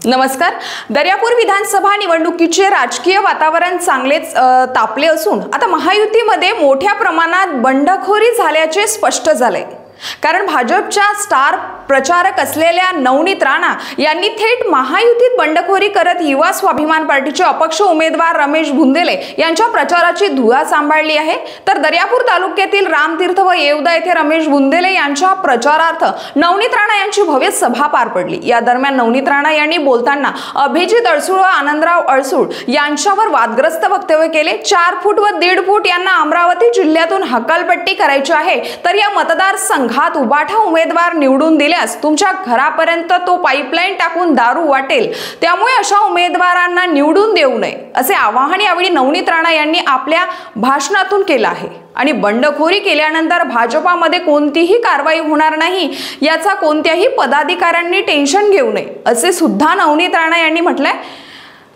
नमस्कार। दर्यापूर विधानसभा निवडणुकीचे राजकीय वातावरण चांगलेच तापले असून आता महायुतीमध्ये मोठ्या प्रमाणात बंडखोरी झाल्याचे स्पष्ट झाले। कारण भाजपच्या स्टार प्रचारक असलेल्या नवनीत राणा यांनी थेट महायुतीत बंडखोरी करत युवा स्वाभिमान पार्टीचे अपक्ष उमेदवार रमेश बुंदेले यांच्या प्रचाराची धुरा सांभाळली आहे। तर दर्यापूर तालुक्यातील रामतीर्थ व येवदा येथे रमेश बुंदेले यांच्या प्रचारार्थ नवनीत राणा यांची भव्य सभा पार पडली। या दरम्यान नवनीत राणा यांनी बोलताना अभिजित अडसूळ व आनंदराव अडसूळ यांच्यावर वादग्रस्त वक्तव्य केले। 4 फूट व 1.5 फूट यांना अमरावती जिल्ह्यातून हकालपट्टी करायची आहे, तर या मतदारसंघात उबाठा उमेदवार निवडून दिल्यास तुमच्या घरापर्यंत तो पाईपलाईन टाकून दारू वाटेल, त्यामुळे अशा उमेदवारांना निवडून देऊ नये असे आवाहन यावेळी नवनीत राणा यांनी आपल्या भाषणातून केले आहे। आणि बंडखोरी केल्यानंतर भाजपामध्ये कोणतीही कारवाई होणार नाही याचा कोणत्याही पदाधिकाऱ्यांनी टेन्शन घेऊ नये असे सुद्धा नवनीत राणा यांनी म्हटलंय।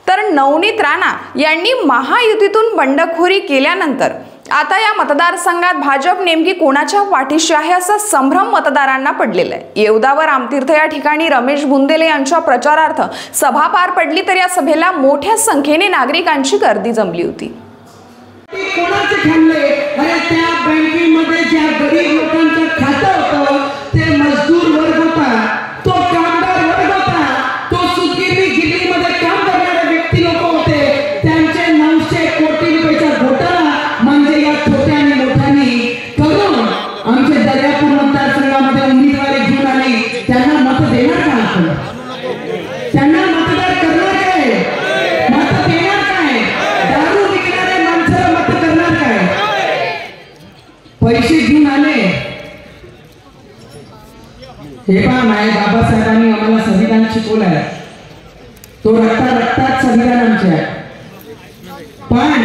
तर नवनीत राणा यांनी महायुतीतून बंडखोरी केल्यानंतर आता या मतदारसंघात भाजप नेमकी कोणाच्या पाठीशी आहे असा संभ्रम मतदारांना पडलेला आहे। येवदा व रामतीर्थ या ठिकाणी रमेश बुंदेले यांच्या प्रचारार्थ सभा पार पडली, तर या सभेला मोठ्या संख्येने नागरिकांची गर्दी जमली होती। कोणाचे खाल्ले? अरे त्या बँकेमध्ये ज्या गरीब लोकांचं खातं होतं ते मजदूर वर्ग होता, तो कामगार वर्ग होता, तो सुतगिरणी गिरणीमध्ये काम करणारे व्यक्ती लोक होते, त्यांचे 900 कोटी रुपयाचा घोटाळा म्हणजे या छोट्या आणि मोठ्यांनी करून आमचे दर्यापूर मतदारसंघामध्ये उमेदवारी घेऊन आली। त्यांना मत देणार का आपण? त्यांना मतदार करणार काय? मत देणार काय? दारू विकणारे माणसाला मत करणार काय? पैसे घेऊन आले। हे पहा, माय बाबासाहेबांनी आम्हाला संविधान शिकवलं आहे, तो रक्तात संविधान आमचे आहे। पण